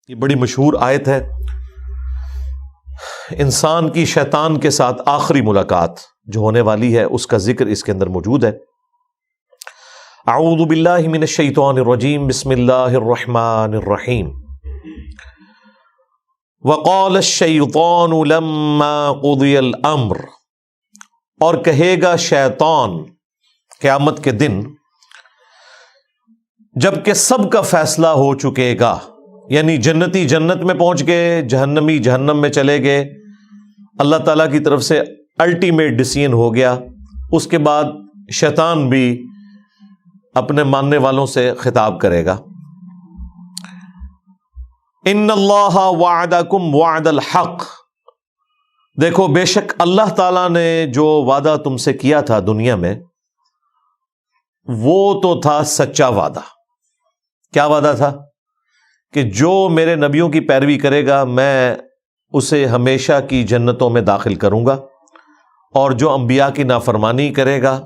یہ بڑی مشہور آیت ہے، انسان کی شیطان کے ساتھ آخری ملاقات جو ہونے والی ہے اس کا ذکر اس کے اندر موجود ہے۔ اعوذ باللہ من الشیطان الرجیم، بسم اللہ الرحمن الرحیم۔ وقال الشیطان لما قضی الامر، اور کہے گا شیطان قیامت کے دن جب کہ سب کا فیصلہ ہو چکے گا، یعنی جنتی جنت میں پہنچ گئے، جہنمی جہنم میں چلے گئے، اللہ تعالیٰ کی طرف سے الٹیمیٹ ڈیسیژن ہو گیا، اس کے بعد شیطان بھی اپنے ماننے والوں سے خطاب کرے گا، ان اللہ وعدکم وعد الحق، دیکھو بے شک اللہ تعالیٰ نے جو وعدہ تم سے کیا تھا دنیا میں وہ تو تھا سچا وعدہ۔ کیا وعدہ تھا؟ کہ جو میرے نبیوں کی پیروی کرے گا میں اسے ہمیشہ کی جنتوں میں داخل کروں گا، اور جو انبیاء کی نافرمانی کرے گا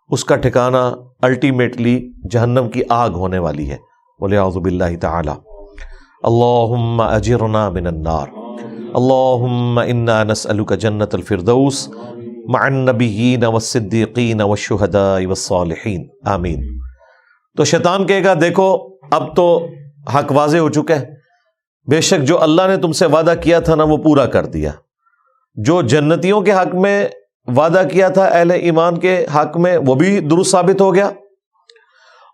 اس کا ٹھکانہ الٹیمیٹلی جہنم کی آگ ہونے والی ہے۔ وَلِعَوْذُ بِاللَّهِ تَعَالَى اللہم اجرنا من النار، اللہم انا نسألک جنت الفردوس مع النبیین والصدیقین والشہداء والصالحین، آمین۔ تو شیطان کہے گا دیکھو اب تو حق واضح ہو چکا ہے، بے شک جو اللہ نے تم سے وعدہ کیا تھا نا وہ پورا کر دیا، جو جنتیوں کے حق میں وعدہ کیا تھا اہل ایمان کے حق میں وہ بھی درست ثابت ہو گیا،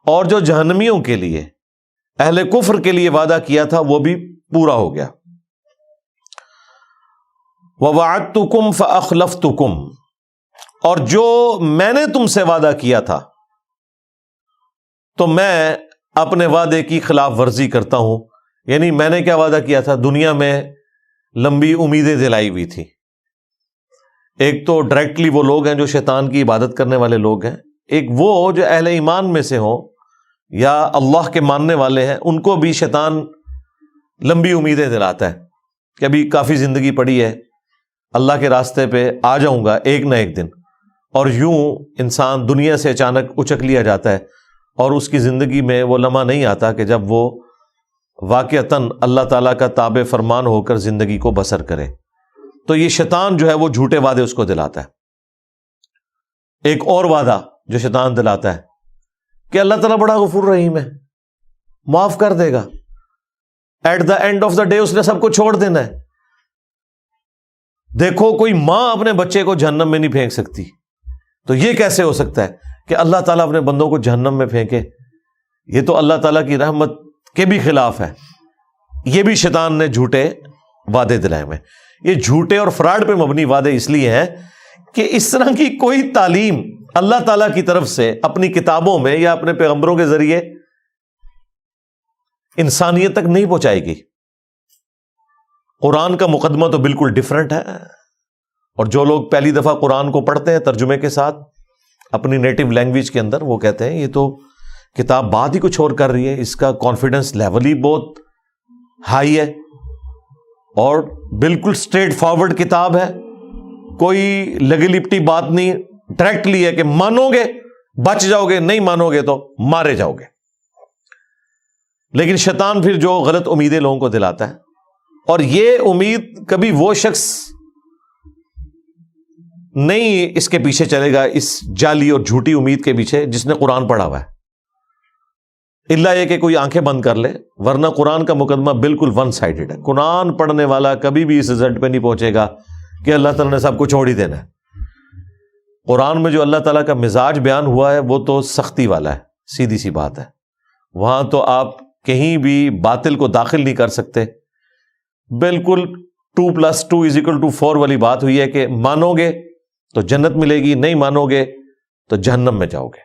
اور جو جہنمیوں کے لیے اہل کفر کے لیے وعدہ کیا تھا وہ بھی پورا ہو گیا۔ وَوَعَدتُكُمْ فَأَخْلَفْتُكُمْ، اور جو میں نے تم سے وعدہ کیا تھا تو میں اپنے وعدے کی خلاف ورزی کرتا ہوں، یعنی میں نے کیا وعدہ کیا تھا دنیا میں، لمبی امیدیں دلائی ہوئی تھی۔ ایک تو ڈائریکٹلی وہ لوگ ہیں جو شیطان کی عبادت کرنے والے لوگ ہیں، ایک وہ جو اہل ایمان میں سے ہوں یا اللہ کے ماننے والے ہیں، ان کو بھی شیطان لمبی امیدیں دلاتا ہے کہ ابھی کافی زندگی پڑی ہے، اللہ کے راستے پہ آ جاؤں گا ایک نہ ایک دن، اور یوں انسان دنیا سے اچانک اچک لیا جاتا ہے، اور اس کی زندگی میں وہ لمحہ نہیں آتا کہ جب وہ واقعتاً اللہ تعالیٰ کا تابع فرمان ہو کر زندگی کو بسر کرے۔ تو یہ شیطان جو ہے وہ جھوٹے وعدے اس کو دلاتا ہے۔ ایک اور وعدہ جو شیطان دلاتا ہے کہ اللہ تعالیٰ بڑا غفور رحیم ہے، معاف کر دے گا، at the end of the day اس نے سب کو چھوڑ دینا ہے۔ دیکھو کوئی ماں اپنے بچے کو جہنم میں نہیں پھینک سکتی، تو یہ کیسے ہو سکتا ہے کہ اللہ تعالیٰ اپنے بندوں کو جہنم میں پھینکے؟ یہ تو اللہ تعالیٰ کی رحمت کے بھی خلاف ہے۔ یہ بھی شیطان نے جھوٹے وعدے دلائے ہوئے۔ یہ جھوٹے اور فراڈ پہ مبنی وعدے اس لیے ہیں کہ اس طرح کی کوئی تعلیم اللہ تعالیٰ کی طرف سے اپنی کتابوں میں یا اپنے پیغمبروں کے ذریعے انسانیت تک نہیں پہنچائے گی۔ قرآن کا مقدمہ تو بالکل ڈیفرنٹ ہے، اور جو لوگ پہلی دفعہ قرآن کو پڑھتے ہیں ترجمے کے ساتھ اپنی نیٹو لینگویج کے اندر، وہ کہتے ہیں یہ تو کتاب بات ہی کچھ اور کر رہی ہے، اس کا کانفیڈنس لیول ہی بہت ہائی ہے، اور بالکل اسٹریٹ فارورڈ کتاب ہے، کوئی لگی لپٹی بات نہیں، ڈائریکٹلی ہے کہ مانو گے بچ جاؤ گے، نہیں مانو گے تو مارے جاؤ گے۔ لیکن شیطان پھر جو غلط امیدیں لوگوں کو دلاتا ہے، اور یہ امید کبھی وہ شخص نہیں اس کے پیچھے چلے گا، اس جعلی اور جھوٹی امید کے پیچھے، جس نے قرآن پڑھا ہوا ہے، الا یہ کہ کوئی آنکھیں بند کر لے، ورنہ قرآن کا مقدمہ بالکل ون سائیڈڈ ہے۔ قرآن پڑھنے والا کبھی بھی اس رزلٹ پہ نہیں پہنچے گا کہ اللہ تعالیٰ نے سب کو چھوڑ ہی دینا ہے۔ قرآن میں جو اللہ تعالیٰ کا مزاج بیان ہوا ہے وہ تو سختی والا ہے، سیدھی سی بات ہے، وہاں تو آپ کہیں بھی باطل کو داخل نہیں کر سکتے۔ بالکل 2+2=4 والی بات ہوئی ہے کہ مانو گے تو جنت ملے گی، نہیں مانو گے تو جہنم میں جاؤ گے۔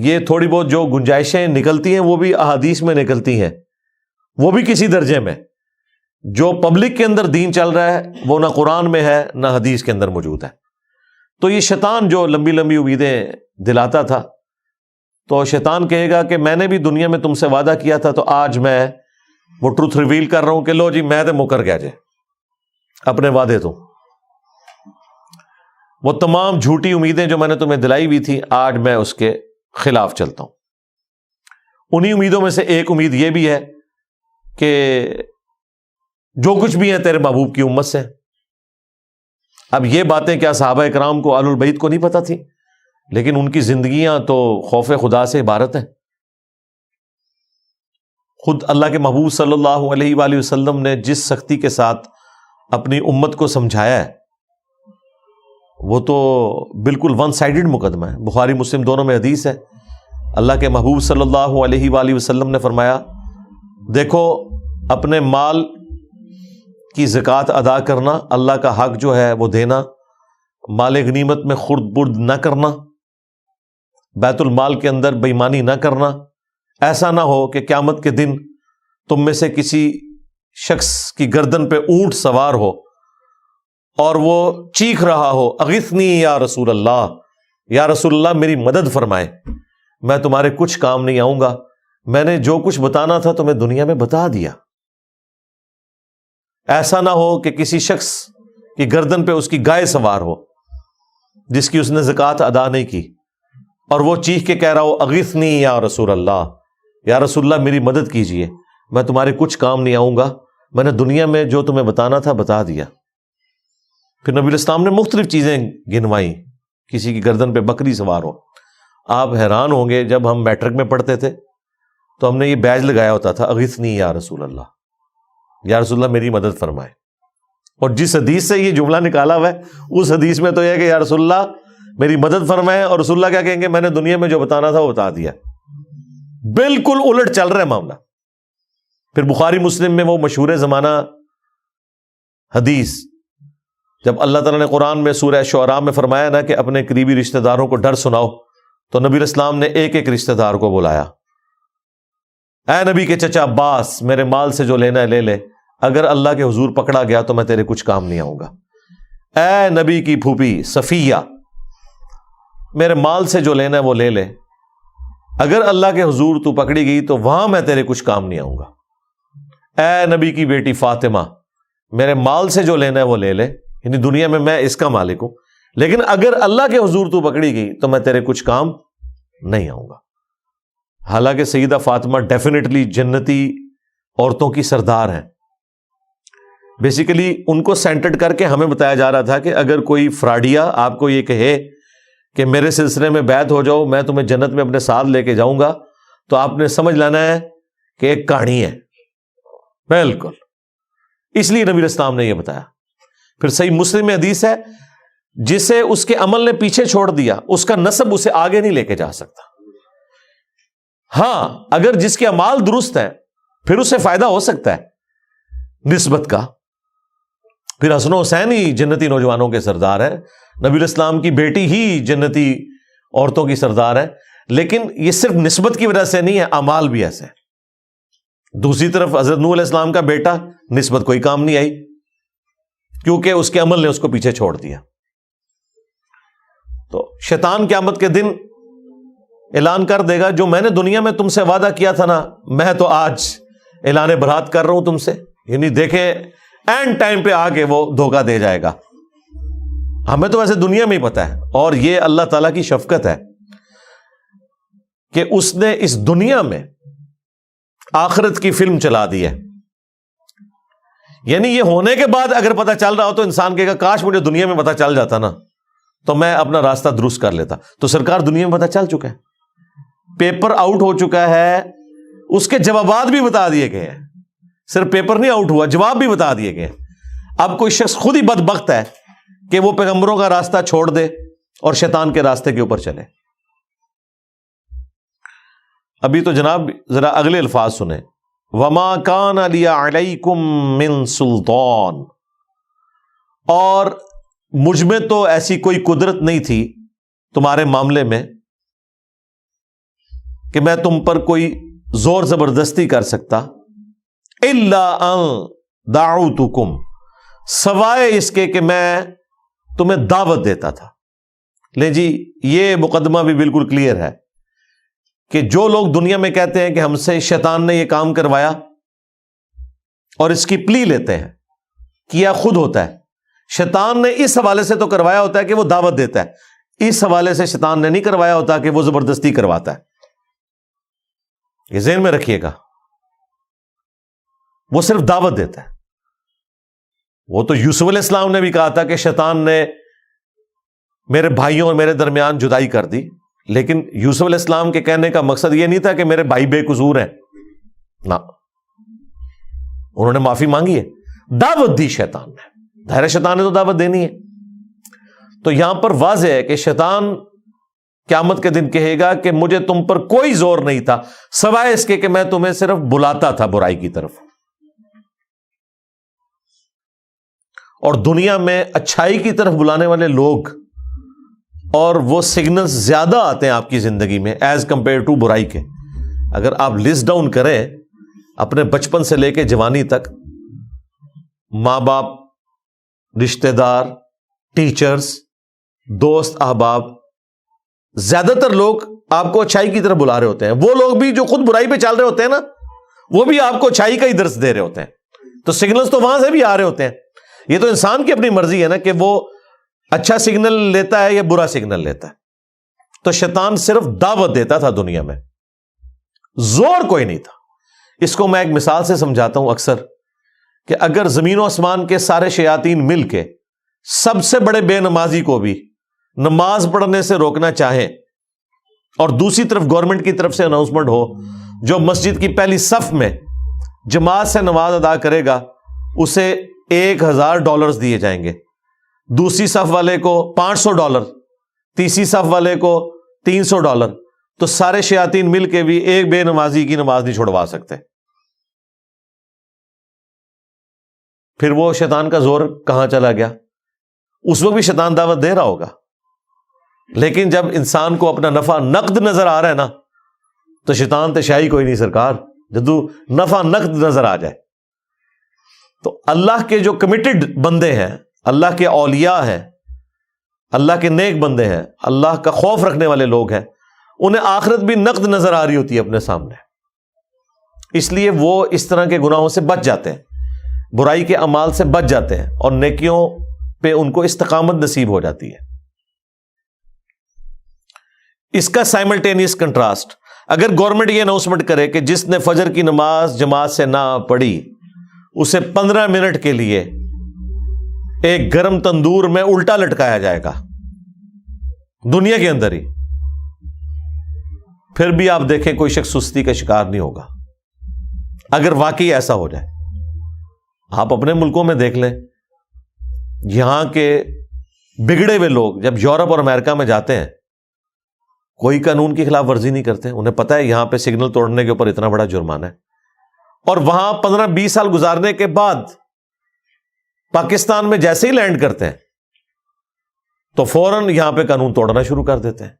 یہ تھوڑی بہت جو گنجائشیں نکلتی ہیں وہ بھی احادیث میں نکلتی ہیں، وہ بھی کسی درجے میں۔ جو پبلک کے اندر دین چل رہا ہے وہ نہ قرآن میں ہے نہ حدیث کے اندر موجود ہے۔ تو یہ شیطان جو لمبی لمبی امیدیں دلاتا تھا، تو شیطان کہے گا کہ میں نے بھی دنیا میں تم سے وعدہ کیا تھا، تو آج میں وہ ٹروتھ ریویل کر رہا ہوں کہ لو جی میں تو مکر گیا جے اپنے وعدے تو، وہ تمام جھوٹی امیدیں جو میں نے تمہیں دلائی ہوئی تھی آج میں اس کے خلاف چلتا ہوں۔ انہی امیدوں میں سے ایک امید یہ بھی ہے کہ جو کچھ بھی ہے تیرے محبوب کی امت سے۔ اب یہ باتیں کیا صحابہ اکرام کو، اہل البیت کو نہیں پتہ تھی؟ لیکن ان کی زندگیاں تو خوف خدا سے عبارت ہیں۔ خود اللہ کے محبوب صلی اللہ علیہ وآلہ وسلم نے جس سختی کے ساتھ اپنی امت کو سمجھایا ہے وہ تو بالکل ون سائیڈڈ مقدمہ ہے۔ بخاری مسلم دونوں میں حدیث ہے، اللہ کے محبوب صلی اللہ علیہ وآلہ وسلم نے فرمایا، دیکھو اپنے مال کی زکوٰۃ ادا کرنا، اللہ کا حق جو ہے وہ دینا، مال غنیمت میں خرد برد نہ کرنا، بیت المال کے اندر بے ایمانی نہ کرنا۔ ایسا نہ ہو کہ قیامت کے دن تم میں سے کسی شخص کی گردن پہ اونٹ سوار ہو اور وہ چیخ رہا ہو، اغثنی یا رسول اللہ، یا رسول اللہ میری مدد فرمائے، میں تمہارے کچھ کام نہیں آؤں گا، میں نے جو کچھ بتانا تھا تمہیں دنیا میں بتا دیا۔ ایسا نہ ہو کہ کسی شخص کی گردن پہ اس کی گائے سوار ہو جس کی اس نے زکوٰۃ ادا نہیں کی، اور وہ چیخ کے کہہ رہا ہو، اغثنی یا رسول اللہ، یا رسول اللہ میری مدد کیجئے، میں تمہارے کچھ کام نہیں آؤں گا، میں نے دنیا میں جو تمہیں بتانا تھا بتا دیا۔ پھر نبی الاسلام نے مختلف چیزیں گنوائیں، کسی کی گردن پہ بکری سوار ہو۔ آپ حیران ہوں گے، جب ہم میٹرک میں پڑھتے تھے تو ہم نے یہ بیج لگایا ہوتا تھا، اغثنی یا رسول اللہ، یا رسول اللہ میری مدد فرمائے۔ اور جس حدیث سے یہ جملہ نکالا ہوا ہے اس حدیث میں تو یہ ہے کہ یا رسول اللہ میری مدد فرمائے، اور رسول اللہ کیا کہیں گے؟ میں نے دنیا میں جو بتانا تھا وہ بتا دیا۔ بالکل الٹ چل رہا ہے معاملہ۔ پھر بخاری مسلم میں وہ مشہور زمانہ حدیث، جب اللہ تعالیٰ نے قرآن میں سورہ شعراء میں فرمایا نا کہ اپنے قریبی رشتہ داروں کو ڈر سناؤ، تو نبی الاسلام نے ایک ایک رشتہ دار کو بلایا، اے نبی کے چچا عباس، میرے مال سے جو لینا ہے لے لے، اگر اللہ کے حضور پکڑا گیا تو میں تیرے کچھ کام نہیں آؤں گا۔ اے نبی کی پھوپھی صفیہ، میرے مال سے جو لینا ہے وہ لے لے، اگر اللہ کے حضور تو پکڑی گئی تو وہاں میں تیرے کچھ کام نہیں آؤں گا۔ اے نبی کی بیٹی فاطمہ، میرے مال سے جو لینا ہے وہ لے لے، یعنی دنیا میں اس کا مالک ہوں، لیکن اگر اللہ کے حضور تو پکڑی گئی تو میں تیرے کچھ کام نہیں آؤں گا۔ حالانکہ سیدہ فاطمہ ڈیفینیٹلی جنتی عورتوں کی سردار ہیں۔ بیسیکلی ان کو سینٹرڈ کر کے ہمیں بتایا جا رہا تھا کہ اگر کوئی فراڈیا آپ کو یہ کہے کہ میرے سلسلے میں بیعت ہو جاؤ، میں تمہیں جنت میں اپنے ساتھ لے کے جاؤں گا، تو آپ نے سمجھ لینا ہے کہ ایک کہانی ہے۔ بالکل، اس لیے نبی اسلام نے یہ بتایا۔ پھر صحیح مسلم میں حدیث ہے، جسے اس کے عمل نے پیچھے چھوڑ دیا اس کا نسب اسے آگے نہیں لے کے جا سکتا۔ ہاں، اگر جس کے اعمال درست ہیں پھر اسے فائدہ ہو سکتا ہے نسبت کا۔ پھر حسن و حسین ہی جنتی نوجوانوں کے سردار ہیں، نبی الاسلام کی بیٹی ہی جنتی عورتوں کی سردار ہے، لیکن یہ صرف نسبت کی وجہ سے نہیں ہے، اعمال بھی ایسے ہیں۔ دوسری طرف حضرت نوح علیہ السلام کا بیٹا، نسبت کوئی کام نہیں آئی کیونکہ اس کے عمل نے اس کو پیچھے چھوڑ دیا۔ تو شیطان قیامت کے دن اعلان کر دے گا، جو میں نے دنیا میں تم سے وعدہ کیا تھا نا، میں تو آج اعلان برات کر رہا ہوں تم سے، یعنی دیکھیں اینڈ ٹائم پہ آ کے وہ دھوکہ دے جائے گا۔ ہمیں تو ویسے دنیا میں ہی پتا ہے، اور یہ اللہ تعالیٰ کی شفقت ہے کہ اس نے اس دنیا میں آخرت کی فلم چلا دی ہے۔ یعنی یہ ہونے کے بعد اگر پتہ چل رہا ہو تو انسان کہے گا کاش مجھے دنیا میں پتہ چل جاتا نا، تو میں اپنا راستہ درست کر لیتا۔ تو سرکار دنیا میں پتہ چل چکا ہے، پیپر آؤٹ ہو چکا ہے، اس کے جوابات بھی بتا دیے گئے ہیں، صرف پیپر نہیں آؤٹ ہوا، جواب بھی بتا دیے گئے۔ اب کوئی شخص خود ہی بدبخت ہے کہ وہ پیغمبروں کا راستہ چھوڑ دے اور شیطان کے راستے کے اوپر چلے۔ ابھی تو جناب ذرا اگلے الفاظ سنیں، وَمَا كَانَ لِيَ عَلَيْكُم مِّن سُلْطَان، اور مجھ میں تو ایسی کوئی قدرت نہیں تھی تمہارے معاملے میں کہ میں تم پر کوئی زور زبردستی کر سکتا، إِلَّا أَن دَعَوْتُكُمْ، سوائے اس کے کہ میں تمہیں دعوت دیتا تھا۔ لے جی، یہ مقدمہ بھی بالکل کلیئر ہے کہ جو لوگ دنیا میں کہتے ہیں کہ ہم سے شیطان نے یہ کام کروایا اور اس کی پلی لیتے ہیں، کیا خود ہوتا ہے، شیطان نے اس حوالے سے تو کروایا ہوتا ہے کہ وہ دعوت دیتا ہے، اس حوالے سے شیطان نے نہیں کروایا ہوتا کہ وہ زبردستی کرواتا ہے۔ یہ ذہن میں رکھیے گا. وہ صرف دعوت دیتا ہے. وہ تو یوسف علیہ السلام نے بھی کہا تھا کہ شیطان نے میرے بھائیوں اور میرے درمیان جدائی کر دی، لیکن یوسف علیہ السلام کے کہنے کا مقصد یہ نہیں تھا کہ میرے بھائی بے قصور ہیں، نہ، انہوں نے معافی مانگی ہے، دعوت دی شیطان نے. ظاہر شیطان نے تو دعوت دینی ہے. تو یہاں پر واضح ہے کہ شیطان قیامت کے دن کہے گا کہ مجھے تم پر کوئی زور نہیں تھا سوائے اس کے کہ میں تمہیں صرف بلاتا تھا برائی کی طرف. اور دنیا میں اچھائی کی طرف بلانے والے لوگ اور وہ سگنلز زیادہ آتے ہیں آپ کی زندگی میں ایز کمپیئر ٹو برائی کے. اگر آپ لسٹ ڈاؤن کریں اپنے بچپن سے لے کے جوانی تک، ماں باپ، رشتہ دار، ٹیچرز، دوست، احباب، زیادہ تر لوگ آپ کو اچھائی کی طرف بلا رہے ہوتے ہیں. وہ لوگ بھی جو خود برائی پہ چل رہے ہوتے ہیں نا، وہ بھی آپ کو اچھائی کا ہی درس دے رہے ہوتے ہیں. تو سگنلز تو وہاں سے بھی آ رہے ہوتے ہیں. یہ تو انسان کی اپنی مرضی ہے نا کہ وہ اچھا سگنل لیتا ہے یا برا سگنل لیتا ہے. تو شیطان صرف دعوت دیتا تھا دنیا میں، زور کوئی نہیں تھا. اس کو میں ایک مثال سے سمجھاتا ہوں اکثر، کہ اگر زمین و آسمان کے سارے شیاطین مل کے سب سے بڑے بے نمازی کو بھی نماز پڑھنے سے روکنا چاہیں، اور دوسری طرف گورنمنٹ کی طرف سے اناؤنسمنٹ ہو جو مسجد کی پہلی صف میں جماعت سے نماز ادا کرے گا اسے $1000 دیے جائیں گے، دوسری صف والے کو $500، تیسری صف والے کو $300، تو سارے شیاطین مل کے بھی ایک بے نمازی کی نماز نہیں چھڑوا سکتے. پھر وہ شیطان کا زور کہاں چلا گیا؟ اس وقت بھی شیطان دعوت دے رہا ہوگا، لیکن جب انسان کو اپنا نفع نقد نظر آ رہا ہے نا، تو شیطان تے شاہی کوئی نہیں سرکار، جدو نفع نقد نظر آ جائے. تو اللہ کے جو کمیٹڈ بندے ہیں، اللہ کے اولیاء ہیں، اللہ کے نیک بندے ہیں، اللہ کا خوف رکھنے والے لوگ ہیں، انہیں آخرت بھی نقد نظر آ رہی ہوتی ہے اپنے سامنے. اس لیے وہ اس طرح کے گناہوں سے بچ جاتے ہیں، برائی کے اعمال سے بچ جاتے ہیں، اور نیکیوں پہ ان کو استقامت نصیب ہو جاتی ہے. اس کا سائملٹینیس کنٹراسٹ، اگر گورنمنٹ یہ اناؤنسمنٹ کرے کہ جس نے فجر کی نماز جماعت سے نہ پڑھی اسے 15 منٹ کے لیے ایک گرم تندور میں الٹا لٹکایا جائے گا دنیا کے اندر ہی، پھر بھی آپ دیکھیں کوئی شخص سستی کا شکار نہیں ہوگا. اگر واقعی ایسا ہو جائے، آپ اپنے ملکوں میں دیکھ لیں، یہاں کے بگڑے ہوئے لوگ جب یورپ اور امریکہ میں جاتے ہیں کوئی قانون کی خلاف ورزی نہیں کرتے، انہیں پتہ ہے یہاں پہ سگنل توڑنے کے اوپر اتنا بڑا جرمانہ ہے. اور وہاں 15-20 سال گزارنے کے بعد پاکستان میں جیسے ہی لینڈ کرتے ہیں تو فوراً یہاں پہ قانون توڑنا شروع کر دیتے ہیں.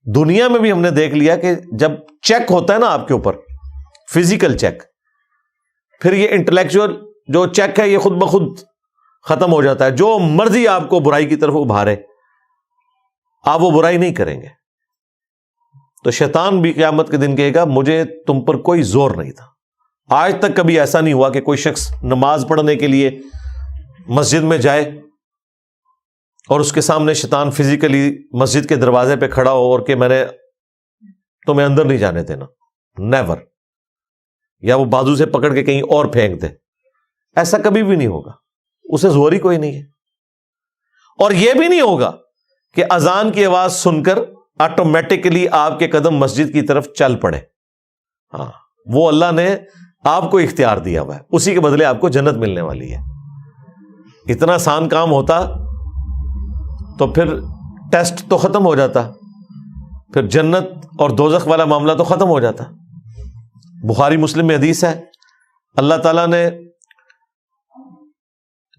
دنیا میں بھی ہم نے دیکھ لیا کہ جب چیک ہوتا ہے نا آپ کے اوپر، فزیکل چیک، پھر یہ انٹلیکچوئل جو چیک ہے یہ خود بخود ختم ہو جاتا ہے. جو مرضی آپ کو برائی کی طرف ابھارے آپ وہ برائی نہیں کریں گے. تو شیطان بھی قیامت کے دن کہے گا مجھے تم پر کوئی زور نہیں تھا. آج تک کبھی ایسا نہیں ہوا کہ کوئی شخص نماز پڑھنے کے لیے مسجد میں جائے اور اس کے سامنے شیطان فزیکلی مسجد کے دروازے پہ کھڑا ہو اور کہ میں نے تمہیں اندر نہیں جانے دینا، نیور، یا وہ بازو سے پکڑ کے کہیں اور پھینک دے. ایسا کبھی بھی نہیں ہوگا، اسے زور ہی کوئی نہیں ہے. اور یہ بھی نہیں ہوگا کہ اذان کی آواز سن کر آٹومیٹکلی آپ کے قدم مسجد کی طرف چل پڑے. ہاں، وہ اللہ نے آپ کو اختیار دیا ہوا ہے، اسی کے بدلے آپ کو جنت ملنے والی ہے. اتنا آسان کام ہوتا تو پھر ٹیسٹ تو ختم ہو جاتا، پھر جنت اور دوزخ والا معاملہ تو ختم ہو جاتا. بخاری مسلم میں حدیث ہے، اللہ تعالیٰ نے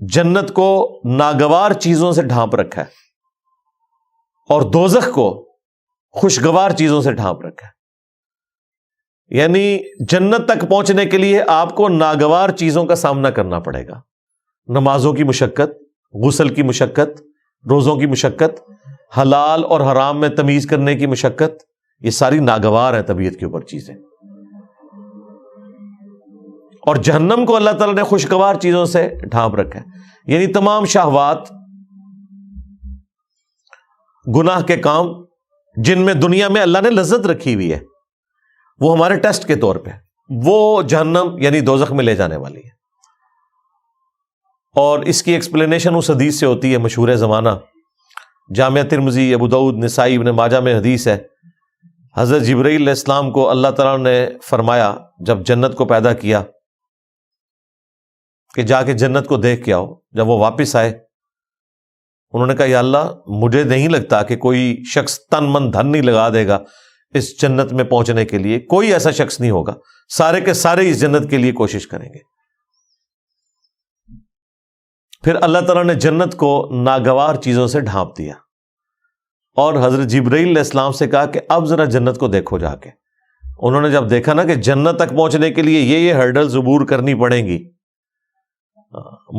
جنت کو ناگوار چیزوں سے ڈھانپ رکھا ہے اور دوزخ کو خوشگوار چیزوں سے ڈھانپ رکھا ہے. یعنی جنت تک پہنچنے کے لیے آپ کو ناگوار چیزوں کا سامنا کرنا پڑے گا. نمازوں کی مشقت، غسل کی مشقت، روزوں کی مشقت، حلال اور حرام میں تمیز کرنے کی مشقت، یہ ساری ناگوار ہیں طبیعت کے اوپر چیزیں. اور جہنم کو اللہ تعالیٰ نے خوشگوار چیزوں سے ڈھانپ رکھا ہے. یعنی تمام شہوات، گناہ کے کام جن میں دنیا میں اللہ نے لذت رکھی ہوئی ہے، وہ ہمارے ٹیسٹ کے طور پہ، وہ جہنم یعنی دوزخ میں لے جانے والی ہے۔ اور اس کی ایکسپلینیشن اس حدیث سے ہوتی ہے مشہور زمانہ، جامعہ ترمذی، ابو داؤد، نسائی، ابن ماجہ میں حدیث ہے، حضرت جبرائیل علیہ السلام کو اللہ تعالیٰ نے فرمایا جب جنت کو پیدا کیا کہ جا کے جنت کو دیکھ کے آؤ۔ جب وہ واپس آئے انہوں نے کہا یا اللہ مجھے نہیں لگتا کہ کوئی شخص تن من دھن نہیں لگا دے گا اس جنت میں پہنچنے کے لیے، کوئی ایسا شخص نہیں ہوگا، سارے کے سارے اس جنت کے لیے کوشش کریں گے۔ پھر اللہ تعالیٰ نے جنت کو ناگوار چیزوں سے ڈھانپ دیا اور حضرت جبرائیل علیہ السلام سے کہا کہ اب ذرا جنت کو دیکھو جا کے۔ انہوں نے جب دیکھا نا کہ جنت تک پہنچنے کے لیے یہ ہرڈلز عبور کرنی پڑیں گی،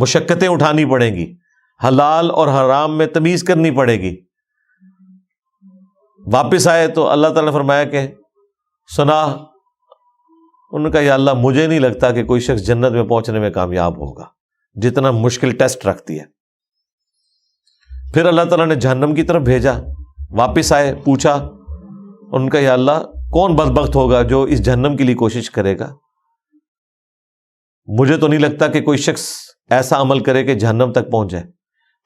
مشقتیں اٹھانی پڑیں گی، حلال اور حرام میں تمیز کرنی پڑے گی، واپس آئے تو اللہ تعالیٰ نے فرمایا کہ سنا۔ انہوں نے کہا یا اللہ مجھے نہیں لگتا کہ کوئی شخص جنت میں پہنچنے میں کامیاب ہوگا، جتنا مشکل ٹیسٹ رکھتی ہے۔ پھر اللہ تعالیٰ نے جہنم کی طرف بھیجا، واپس آئے، پوچھا، ان کا یا اللہ کون بدبخت ہوگا جو اس جہنم کے لیے کوشش کرے گا؟ مجھے تو نہیں لگتا کہ کوئی شخص ایسا عمل کرے کہ جہنم تک پہنچ جائے۔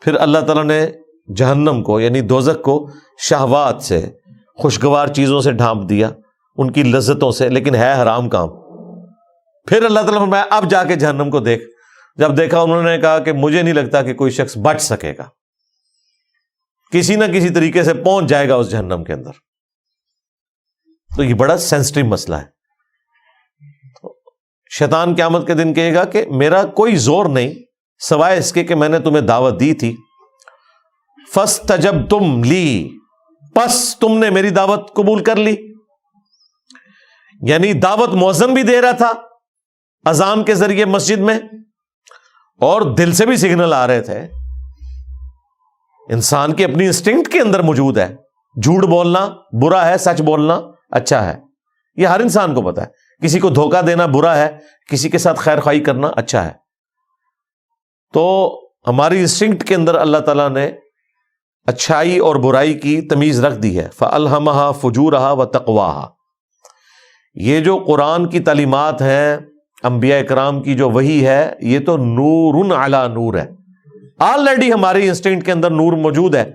پھر اللہ تعالیٰ نے جہنم کو یعنی دوزخ کو شہوات سے، خوشگوار چیزوں سے ڈھانپ دیا، ان کی لذتوں سے، لیکن ہے حرام کام۔ پھر اللہ تعالیٰ نے فرمایا اب جا کے جہنم کو دیکھ۔ جب دیکھا انہوں نے کہا کہ مجھے نہیں لگتا کہ کوئی شخص بچ سکے گا، کسی نہ کسی طریقے سے پہنچ جائے گا اس جہنم کے اندر۔ تو یہ بڑا سینسٹیو مسئلہ ہے۔ شیطان قیامت کے دن کہے گا کہ میرا کوئی زور نہیں سوائے اس کے کہ میں نے تمہیں دعوت دی تھی، فاستجبتم لی، پس تم نے میری دعوت قبول کر لی۔ یعنی دعوت مؤذن بھی دے رہا تھا اذان کے ذریعے مسجد میں، اور دل سے بھی سگنل آ رہے تھے۔ انسان کی اپنی انسٹنکٹ کے اندر موجود ہے، جھوٹ بولنا برا ہے، سچ بولنا اچھا ہے، یہ ہر انسان کو پتا ہے۔ کسی کو دھوکہ دینا برا ہے، کسی کے ساتھ خیر خواہی کرنا اچھا ہے۔ تو ہماری انسٹنکٹ کے اندر اللہ تعالیٰ نے اچھائی اور برائی کی تمیز رکھ دی ہے۔ فَأَلْهَمَهَا فُجُورَهَا وَتَقْوَاهَا۔ یہ جو قرآن کی تعلیمات ہیں، انبیاء اکرام کی جو وحی ہے، یہ تو نور علی نور ہے۔ آلریڈی ہماری انسٹنکٹ کے اندر نور موجود ہے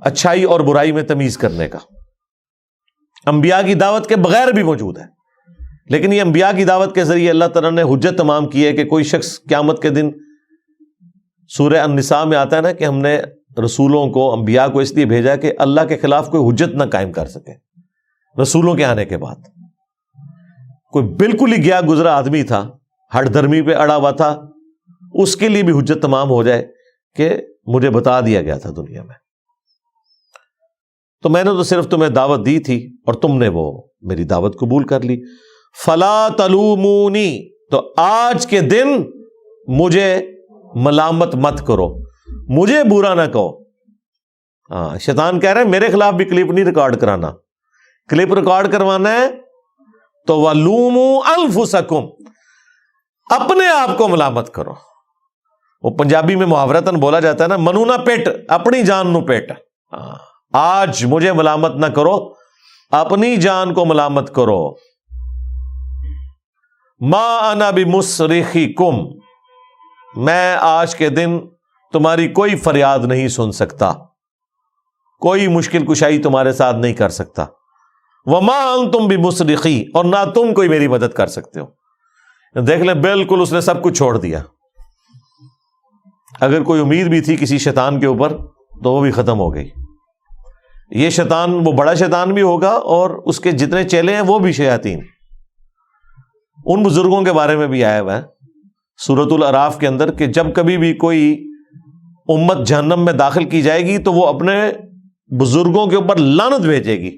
اچھائی اور برائی میں تمیز کرنے کا، انبیاء کی دعوت کے بغیر بھی موجود ہے۔ لیکن یہ انبیاء کی دعوت کے ذریعے اللہ تعالیٰ نے حجت تمام کی ہے کہ کوئی شخص قیامت کے دن، سورہ النساء میں آتا ہے نا کہ ہم نے رسولوں کو، انبیاء کو اس لیے بھیجا کہ اللہ کے خلاف کوئی حجت نہ قائم کر سکے۔ رسولوں کے آنے کے بعد کوئی بالکل ہی گیا گزرا آدمی تھا، ہٹ دھرمی پہ اڑا ہوا تھا، اس کے لیے بھی حجت تمام ہو جائے کہ مجھے بتا دیا گیا تھا دنیا میں، تو میں نے تو صرف تمہیں دعوت دی تھی اور تم نے وہ میری دعوت قبول کر لی۔ فلا تلومونی، تو آج کے دن مجھے ملامت مت کرو، مجھے برا نہ کہو۔ ہاں، شیطان کہہ رہے ہیں میرے خلاف بھی کلپ نہیں ریکارڈ کرانا، کلپ ریکارڈ کروانا ہے تو وَلُومُوا أَنفُسَكُمْ، اپنے آپ کو ملامت کرو۔ وہ پنجابی میں محاورتاً بولا جاتا ہے نا، منو نہ پیٹ، اپنی جان نو پیٹ۔ آج مجھے ملامت نہ کرو، اپنی جان کو ملامت کرو۔ ما انا بمصرخکم، میں آج کے دن تمہاری کوئی فریاد نہیں سن سکتا، کوئی مشکل کشائی تمہارے ساتھ نہیں کر سکتا۔ وما انتم بمصرخی، اور نہ تم کوئی میری مدد کر سکتے ہو۔ دیکھ لیں بالکل اس نے سب کچھ چھوڑ دیا۔ اگر کوئی امید بھی تھی کسی شیطان کے اوپر تو وہ بھی ختم ہو گئی۔ یہ شیطان وہ بڑا شیطان بھی ہوگا اور اس کے جتنے چیلے ہیں وہ بھی شیاطین۔ ان بزرگوں کے بارے میں بھی آیا ہوا ہے سورۃ الاعراف کے اندر کہ جب کبھی بھی کوئی امت جہنم میں داخل کی جائے گی تو وہ اپنے بزرگوں کے اوپر لعنت بھیجے گی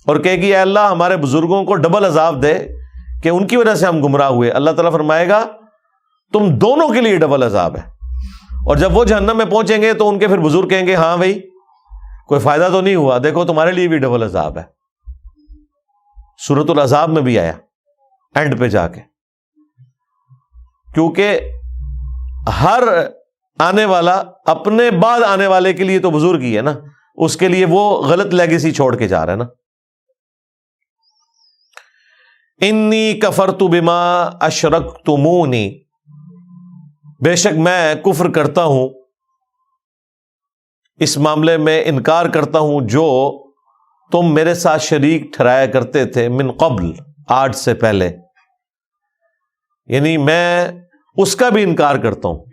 اور کہے گی اے اللہ ہمارے بزرگوں کو ڈبل عذاب دے کہ ان کی وجہ سے ہم گمراہ ہوئے۔ اللہ تعالیٰ فرمائے گا تم دونوں کے لیے ڈبل عذاب ہے۔ اور جب وہ جہنم میں پہنچیں گے تو ان کے پھر بزرگ کہیں گے ہاں بھائی کوئی فائدہ تو نہیں ہوا، دیکھو تمہارے لیے بھی ڈبل عذاب ہے۔ سورۃ العذاب میں بھی آیا اینڈ پہ جا کے، کیونکہ ہر آنے والا اپنے بعد آنے والے کے لیے تو بزرگ ہی ہے نا، اس کے لیے وہ غلط لیگیسی چھوڑ کے جا رہا ہے نا۔ انی کفرت بما اشرکتمونی، بے شک میں کفر کرتا ہوں، اس معاملے میں انکار کرتا ہوں جو تم میرے ساتھ شریک ٹھہرایا کرتے تھے، من قبل، آج سے پہلے، یعنی میں اس کا بھی انکار کرتا ہوں۔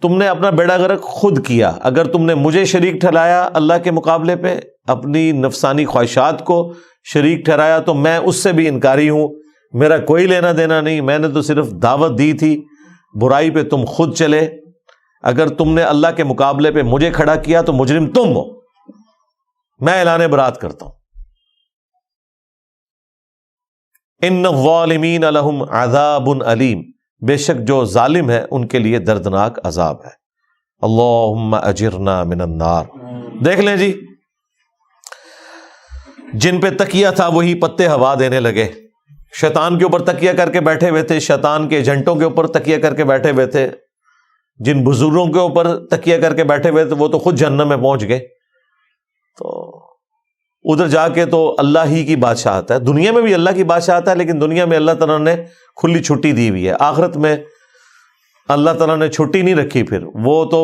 تم نے اپنا بیڑا غرق خود کیا، اگر تم نے مجھے شریک ٹھہرایا اللہ کے مقابلے پہ، اپنی نفسانی خواہشات کو شریک ٹھہرایا، تو میں اس سے بھی انکاری ہوں، میرا کوئی لینا دینا نہیں، میں نے تو صرف دعوت دی تھی، برائی پہ تم خود چلے، اگر تم نے اللہ کے مقابلے پہ مجھے کھڑا کیا تو مجرم تم ہو، میں اعلان برات کرتا ہوں۔ ان الظالمین لہم عذاب علیم، بے شک جو ظالم ہے ان کے لیے دردناک عذاب ہے۔ اللہم اجرنا من النار۔ دیکھ لیں جی، جن پہ تکیہ تھا وہی پتے ہوا دینے لگے، شیطان کے اوپر تکیہ کر کے بیٹھے ہوئے تھے، شیطان کے ایجنٹوں کے اوپر تکیہ کر کے بیٹھے ہوئے تھے، جن بزرگوں کے اوپر تکیہ کر کے بیٹھے ہوئے تھے وہ تو خود جہنم میں پہنچ گئے۔ تو ادھر جا کے تو اللہ ہی کی بادشاہت ہے، دنیا میں بھی اللہ کی بادشاہت ہے، لیکن دنیا میں اللہ تعالیٰ نے کھلی چھٹی دی ہوئی ہے، آخرت میں اللہ تعالیٰ نے چھٹی نہیں رکھی، پھر وہ تو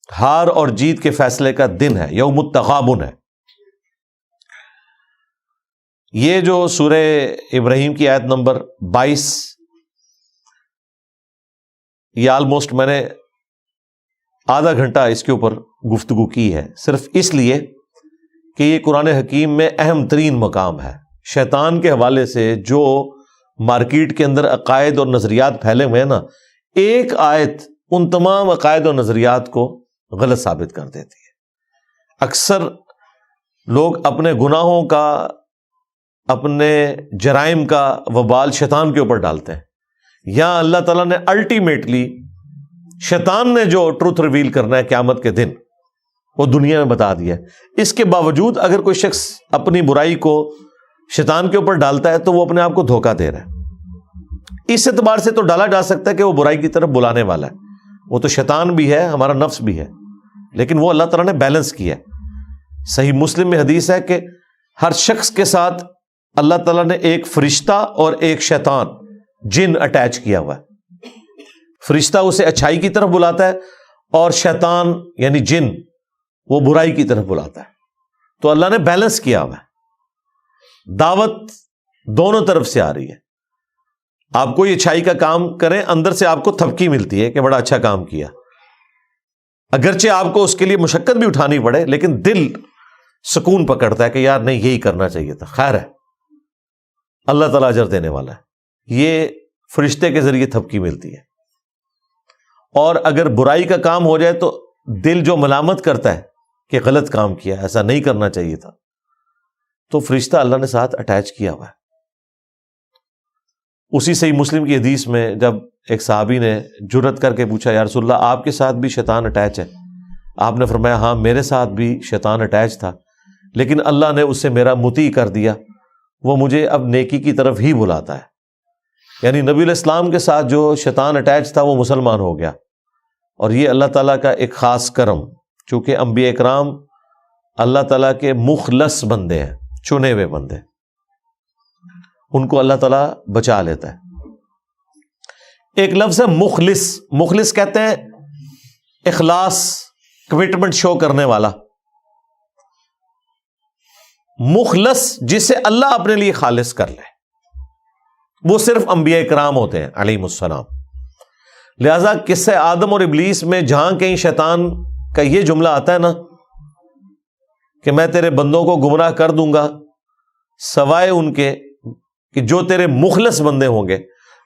ہار اور جیت کے فیصلے کا دن ہے، یوم التغابن ہے۔ یہ جو سورہ ابراہیم کی آیت نمبر 22، یہ آلموسٹ میں نے آدھا گھنٹہ اس کے اوپر گفتگو کی ہے، صرف اس لیے کہ یہ قرآن حکیم میں اہم ترین مقام ہے۔ شیطان کے حوالے سے جو مارکیٹ کے اندر عقائد اور نظریات پھیلے ہوئے ہیں نا، ایک آیت ان تمام عقائد اور نظریات کو غلط ثابت کر دیتی ہے۔ اکثر لوگ اپنے گناہوں کا، اپنے جرائم کا وبال شیطان کے اوپر ڈالتے ہیں، یا اللہ تعالیٰ نے الٹیمیٹلی شیطان نے جو ٹروتھ ریویل کرنا ہے قیامت کے دن وہ دنیا میں بتا دیا ہے۔ اس کے باوجود اگر کوئی شخص اپنی برائی کو شیطان کے اوپر ڈالتا ہے تو وہ اپنے آپ کو دھوکہ دے رہا ہے۔ اس اعتبار سے تو ڈالا جا سکتا ہے کہ وہ برائی کی طرف بلانے والا ہے، وہ تو شیطان بھی ہے، ہمارا نفس بھی ہے، لیکن وہ اللہ تعالیٰ نے بیلنس کیا ہے۔ صحیح مسلم میں حدیث ہے کہ ہر شخص کے ساتھ اللہ تعالیٰ نے ایک فرشتہ اور ایک شیطان، جن اٹیچ کیا ہوا ہے۔ فرشتہ اسے اچھائی کی طرف بلاتا ہے اور شیطان یعنی جن وہ برائی کی طرف بلاتا ہے، تو اللہ نے بیلنس کیا ہوا ہے۔ دعوت دونوں طرف سے آ رہی ہے، آپ کوئی اچھائی کا کام کریں، اندر سے آپ کو تھپکی ملتی ہے کہ بڑا اچھا کام کیا، اگرچہ آپ کو اس کے لیے مشقت بھی اٹھانی پڑے، لیکن دل سکون پکڑتا ہے کہ یار نہیں، یہی کرنا چاہیے تھا، خیر ہے، اللہ تعالیٰ اجر دینے والا ہے۔ یہ فرشتے کے ذریعے تھپکی ملتی ہے۔ اور اگر برائی کا کام ہو جائے تو دل جو ملامت کرتا ہے کہ غلط کام کیا، ایسا نہیں کرنا چاہیے تھا، تو فرشتہ اللہ نے ساتھ اٹیچ کیا ہوا ہے۔ اسی صحیح مسلم کی حدیث میں جب ایک صحابی نے جرأت کر کے پوچھا، یا رسول اللہ آپ کے ساتھ بھی شیطان اٹیچ ہے؟ آپ نے فرمایا ہاں میرے ساتھ بھی شیطان اٹیچ تھا، لیکن اللہ نے اسے میرا مطیع کر دیا، وہ مجھے اب نیکی کی طرف ہی بلاتا ہے۔ یعنی نبی علیہ السلام کے ساتھ جو شیطان اٹیچ تھا وہ مسلمان ہو گیا، اور یہ اللہ تعالیٰ کا ایک خاص کرم، چونکہ انبیاء اکرام اللہ تعالیٰ کے مخلص بندے ہیں، چنے ہوئے بندے، ان کو اللہ تعالیٰ بچا لیتا ہے۔ ایک لفظ ہے مخلص، مخلص کہتے ہیں اخلاص، کمٹمنٹ شو کرنے والا، مخلص جسے اللہ اپنے لیے خالص کر لے، وہ صرف انبیاء اکرام ہوتے ہیں علیہم السلام۔ لہذا قصہ آدم اور ابلیس میں جہاں کہیں شیطان کا یہ جملہ آتا ہے نا کہ میں تیرے بندوں کو گمراہ کر دوں گا سوائے ان کے کہ جو تیرے مخلص بندے ہوں گے،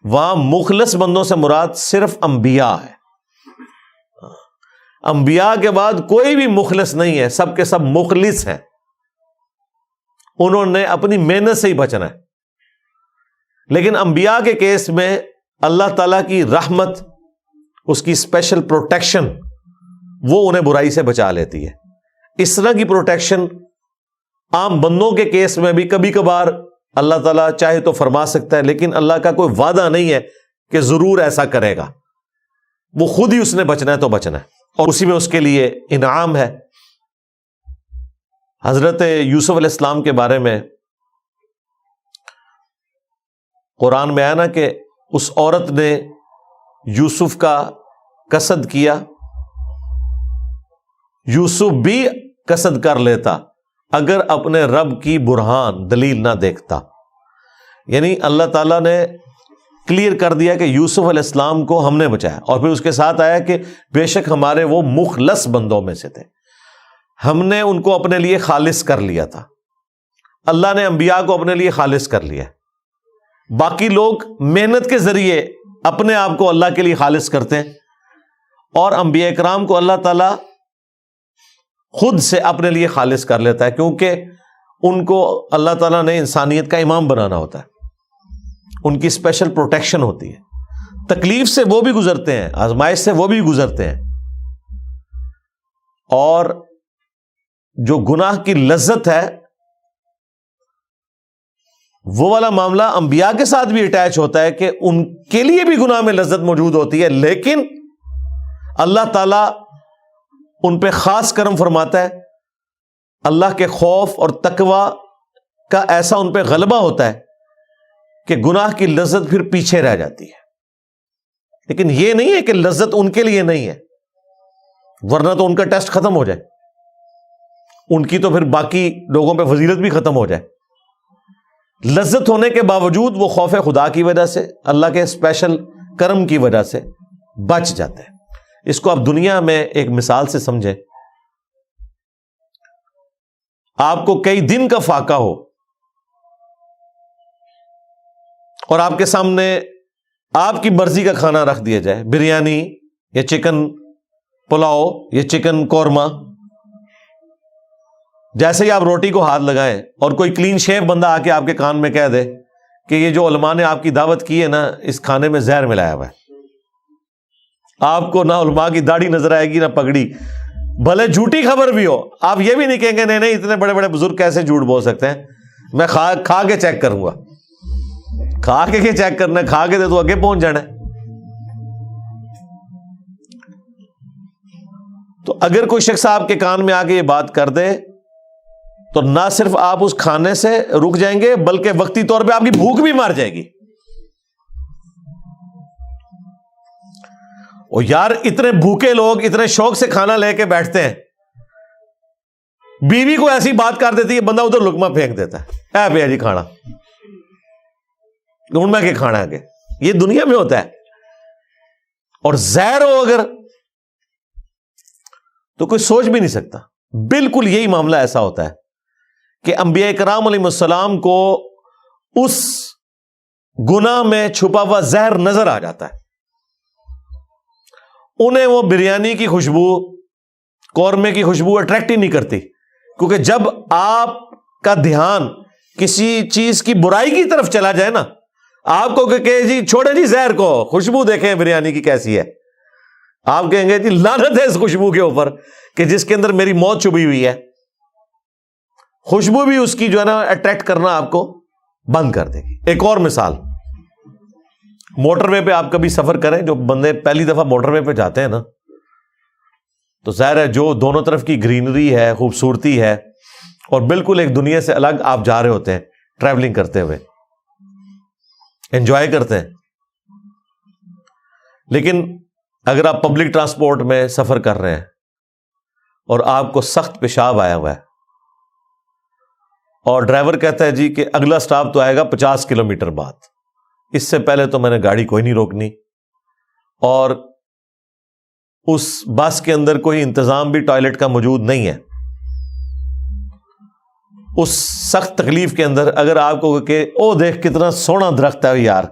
وہاں مخلص بندوں سے مراد صرف انبیاء ہے۔ انبیاء کے بعد کوئی بھی مخلص نہیں ہے، سب کے سب مخلص ہیں، انہوں نے اپنی محنت سے ہی بچنا ہے۔ لیکن انبیاء کے کیس میں اللہ تعالیٰ کی رحمت، اس کی اسپیشل پروٹیکشن، وہ انہیں برائی سے بچا لیتی ہے۔ اس طرح کی پروٹیکشن عام بندوں کے کیس میں بھی کبھی کبھار اللہ تعالیٰ چاہے تو فرما سکتا ہے، لیکن اللہ کا کوئی وعدہ نہیں ہے کہ ضرور ایسا کرے گا، وہ خود ہی اس نے بچنا ہے تو بچنا ہے، اور اسی میں اس کے لیے انعام ہے۔ حضرت یوسف علیہ السلام کے بارے میں قرآن میں آیا نا کہ اس عورت نے یوسف کا قصد کیا، یوسف بھی قصد کر لیتا اگر اپنے رب کی برہان دلیل نہ دیکھتا. یعنی اللہ تعالیٰ نے کلیئر کر دیا کہ یوسف علیہ السلام کو ہم نے بچایا، اور پھر اس کے ساتھ آیا کہ بے شک ہمارے وہ مخلص بندوں میں سے تھے، ہم نے ان کو اپنے لیے خالص کر لیا تھا. اللہ نے انبیاء کو اپنے لیے خالص کر لیا. باقی لوگ محنت کے ذریعے اپنے آپ کو اللہ کے لیے خالص کرتے ہیں، اور انبیاء کرام کو اللہ تعالیٰ خود سے اپنے لیے خالص کر لیتا ہے، کیونکہ ان کو اللہ تعالیٰ نے انسانیت کا امام بنانا ہوتا ہے. ان کی اسپیشل پروٹیکشن ہوتی ہے، تکلیف سے وہ بھی گزرتے ہیں، آزمائش سے وہ بھی گزرتے ہیں. اور جو گناہ کی لذت ہے وہ والا معاملہ انبیاء کے ساتھ بھی اٹیچ ہوتا ہے کہ ان کے لیے بھی گناہ میں لذت موجود ہوتی ہے، لیکن اللہ تعالیٰ ان پہ خاص کرم فرماتا ہے. اللہ کے خوف اور تقوی کا ایسا ان پہ غلبہ ہوتا ہے کہ گناہ کی لذت پھر پیچھے رہ جاتی ہے. لیکن یہ نہیں ہے کہ لذت ان کے لیے نہیں ہے، ورنہ تو ان کا ٹیسٹ ختم ہو جائے، ان کی تو پھر باقی لوگوں پہ فضیلت بھی ختم ہو جائے. لذت ہونے کے باوجود وہ خوف خدا کی وجہ سے، اللہ کے اسپیشل کرم کی وجہ سے بچ جاتے ہیں. اس کو آپ دنیا میں ایک مثال سے سمجھیں. آپ کو کئی دن کا فاقہ ہو اور آپ کے سامنے آپ کی مرضی کا کھانا رکھ دیا جائے، بریانی یا چکن پلاؤ یا چکن قورمہ، جیسے ہی آپ روٹی کو ہاتھ لگائیں اور کوئی کلین شیف بندہ آ کے آپ کے کان میں کہہ دے کہ یہ جو علماء نے آپ کی دعوت کی ہے نا، اس کھانے میں زہر ملایا ہوا ہے، آپ کو نہ علماء کی داڑھی نظر آئے گی نہ پگڑی، بھلے جھوٹی خبر بھی ہو، آپ یہ بھی نہیں کہیں گے نہیں اتنے بڑے بڑے بزرگ کیسے جھوٹ بول سکتے ہیں، میں کھا کے چیک کروں گا. کھا کے چیک کرنا ہے، کھا کے دے تو آگے پہنچ جانا ہے. تو اگر کوئی شخص آپ کے کان میں آ کے یہ بات کر دے تو نہ صرف آپ اس کھانے سے رک جائیں گے بلکہ وقتی طور پہ آپ کی بھوک بھی مار جائے گی. اور یار اتنے بھوکے لوگ اتنے شوق سے کھانا لے کے بیٹھتے ہیں، بیوی کو ایسی بات کر دیتی ہے بندہ ادھر لقمہ پھینک دیتا ہے، اے بھیا جی کھانا ڈھونڈ میں کہ کھانا ہے. یہ دنیا میں ہوتا ہے. اور زہر ہو اگر تو کوئی سوچ بھی نہیں سکتا. بالکل یہی معاملہ ایسا ہوتا ہے کہ انبیاء کرام علیہ السلام کو اس گناہ میں چھپا ہوا زہر نظر آ جاتا ہے. انہیں وہ بریانی کی خوشبو، قورمے کی خوشبو اٹریکٹ ہی نہیں کرتی، کیونکہ جب آپ کا دھیان کسی چیز کی برائی کی طرف چلا جائے نا، آپ کو کہ جی چھوڑے جی زہر کو، خوشبو دیکھیں بریانی کی کیسی ہے، آپ کہیں گے جی لعنت ہے اس خوشبو کے اوپر کہ جس کے اندر میری موت چھپی ہوئی ہے. خوشبو بھی اس کی جو ہے نا اٹریکٹ کرنا آپ کو بند کر دے گی. ایک اور مثال، موٹر وے پہ آپ کبھی سفر کریں، جو بندے پہلی دفعہ موٹر وے پہ جاتے ہیں نا، تو ظاہر ہے جو دونوں طرف کی گرینری ہے، خوبصورتی ہے، اور بالکل ایک دنیا سے الگ آپ جا رہے ہوتے ہیں ٹریولنگ کرتے ہوئے، انجوائے کرتے ہیں. لیکن اگر آپ پبلک ٹرانسپورٹ میں سفر کر رہے ہیں اور آپ کو سخت پیشاب آیا ہوا ہے اور ڈرائیور کہتا ہے جی کہ اگلا سٹاپ تو آئے گا 50 کلومیٹر بعد، اس سے پہلے تو میں نے گاڑی کوئی نہیں روکنی، اور اس بس کے اندر کوئی انتظام بھی ٹوائلٹ کا موجود نہیں ہے، اس سخت تکلیف کے اندر اگر آپ کو کہ او دیکھ کتنا سونا درخت ہے یار،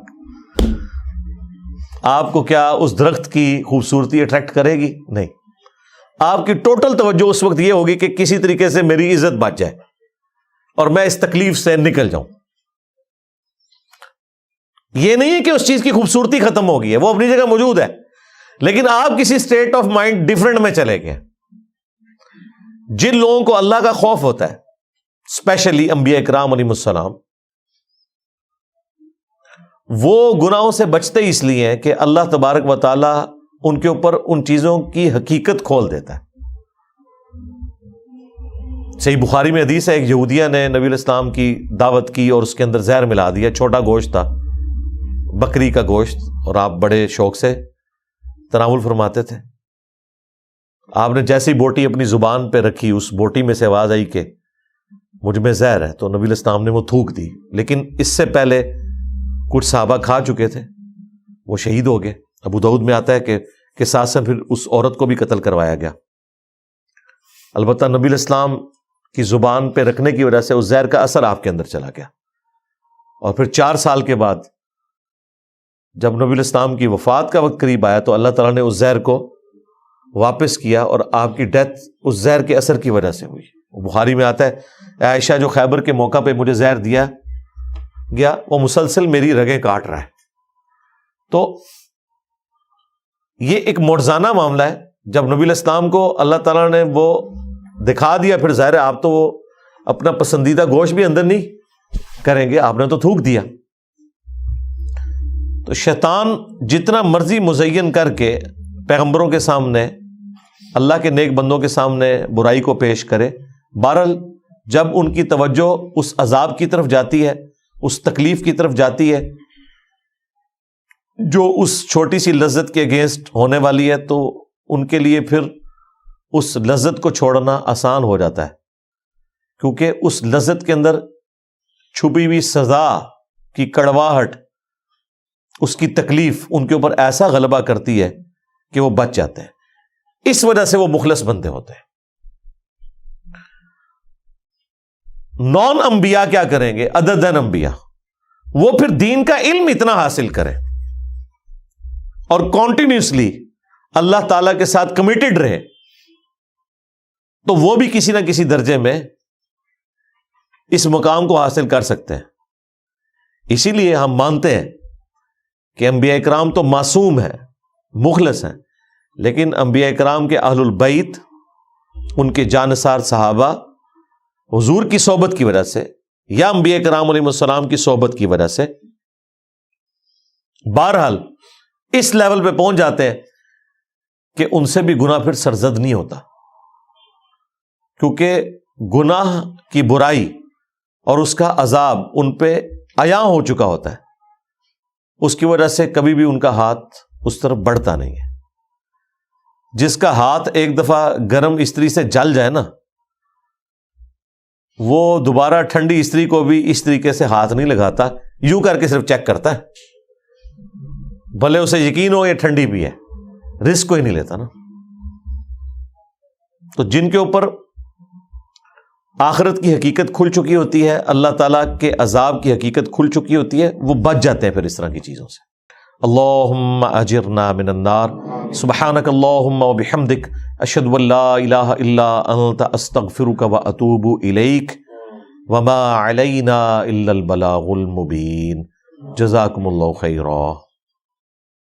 آپ کو کیا اس درخت کی خوبصورتی اٹریکٹ کرے گی؟ نہیں. آپ کی ٹوٹل توجہ اس وقت یہ ہوگی کہ کسی طریقے سے میری عزت بچ جائے اور میں اس تکلیف سے نکل جاؤں. یہ نہیں ہے کہ اس چیز کی خوبصورتی ختم ہوگی ہے، وہ اپنی جگہ موجود ہے، لیکن آپ کسی اسٹیٹ آف مائنڈ ڈفرنٹ میں چلے گئے. جن لوگوں کو اللہ کا خوف ہوتا ہے، اسپیشلی انبیاء کرام علیہ السلام، وہ گناہوں سے بچتے اس لیے ہیں کہ اللہ تبارک و تعالی ان کے اوپر ان چیزوں کی حقیقت کھول دیتا ہے. صحیح بخاری میں حدیث ہے، ایک یہودیہ نے نبی علیہ السلام کی دعوت کی اور اس کے اندر زہر ملا دیا، چھوٹا گوشت تھا، بکری کا گوشت اور آپ بڑے شوق سے تناول فرماتے تھے. آپ نے جیسی بوٹی اپنی زبان پہ رکھی اس بوٹی میں سے آواز آئی کہ مجھ میں زہر ہے, تو نبی علیہ السلام نے وہ تھوک دی. لیکن اس سے پہلے کچھ صحابہ کھا چکے تھے, وہ شہید ہو گئے. ابو داؤد میں آتا ہے کہ قصاص سے پھر اس عورت کو بھی قتل کروایا گیا. البتہ نبی علیہ السلام کی زبان پہ رکھنے کی وجہ سے اس زہر کا اثر آپ کے اندر چلا گیا. اور پھر 4 سال کے بعد جب نبی علیہ السلام کی وفات کا وقت قریب آیا تو اللہ تعالیٰ نے اس زہر کو واپس کیا اور آپ کی ڈیتھ اس زہر کے اثر کی وجہ سے ہوئی. بخاری میں آتا ہے اے عائشہ جو خیبر کے موقع پہ مجھے زہر دیا گیا وہ مسلسل میری رگیں کاٹ رہا ہے. تو یہ ایک معجزانہ معاملہ ہے. جب نبی علیہ السلام کو اللہ تعالیٰ نے وہ دکھا دیا, پھر ظاہر ہے آپ تو وہ اپنا پسندیدہ گوشت بھی اندر نہیں کریں گے, آپ نے تو تھوک دیا. تو شیطان جتنا مرضی مزین کر کے پیغمبروں کے سامنے, اللہ کے نیک بندوں کے سامنے برائی کو پیش کرے, بہرحال جب ان کی توجہ اس عذاب کی طرف جاتی ہے, اس تکلیف کی طرف جاتی ہے جو اس چھوٹی سی لذت کے اگینسٹ ہونے والی ہے, تو ان کے لیے پھر اس لذت کو چھوڑنا آسان ہو جاتا ہے, کیونکہ اس لذت کے اندر چھپی ہوئی سزا کی کڑواہٹ, اس کی تکلیف ان کے اوپر ایسا غلبہ کرتی ہے کہ وہ بچ جاتے ہیں. اس وجہ سے وہ مخلص بندے ہوتے ہیں. نان انبیاء کیا کریں گے عددن انبیاء, وہ پھر دین کا علم اتنا حاصل کریں اور کانٹینیوسلی اللہ تعالی کے ساتھ کمیٹڈ رہے, تو وہ بھی کسی نہ کسی درجے میں اس مقام کو حاصل کر سکتے ہیں. اسی لیے ہم مانتے ہیں کہ انبیاء اکرام تو معصوم ہیں, مخلص ہیں, لیکن انبیاء اکرام کے اہل البیت, ان کے جانثار صحابہ حضور کی صحبت کی وجہ سے یا انبیاء اکرام علیہ السلام کی صحبت کی وجہ سے بہرحال اس لیول پہ پہنچ جاتے ہیں کہ ان سے بھی گناہ پھر سرزد نہیں ہوتا, کیونکہ گناہ کی برائی اور اس کا عذاب ان پہ عیاں ہو چکا ہوتا ہے. اس کی وجہ سے کبھی بھی ان کا ہاتھ اس طرف بڑھتا نہیں ہے. جس کا ہاتھ ایک دفعہ گرم استری سے جل جائے نا, وہ دوبارہ ٹھنڈی استری کو بھی اس طریقے سے ہاتھ نہیں لگاتا, یوں کر کے صرف چیک کرتا ہے, بھلے اسے یقین ہو یہ ٹھنڈی بھی ہے, رسک کوئی نہیں لیتا نا. تو جن کے اوپر آخرت کی حقیقت کھل چکی ہوتی ہے, اللہ تعالیٰ کے عذاب کی حقیقت کھل چکی ہوتی ہے, وہ بچ جاتے ہیں پھر اس طرح کی چیزوں سے. اللہم اجرنا من النار, سبحانک اللہم و بحمدک, اشہد ان لا الہ الا انت, استغفرک و اتوب الیک, وما علینا الا البلاغ المبین. جزاکم اللہ خیرا.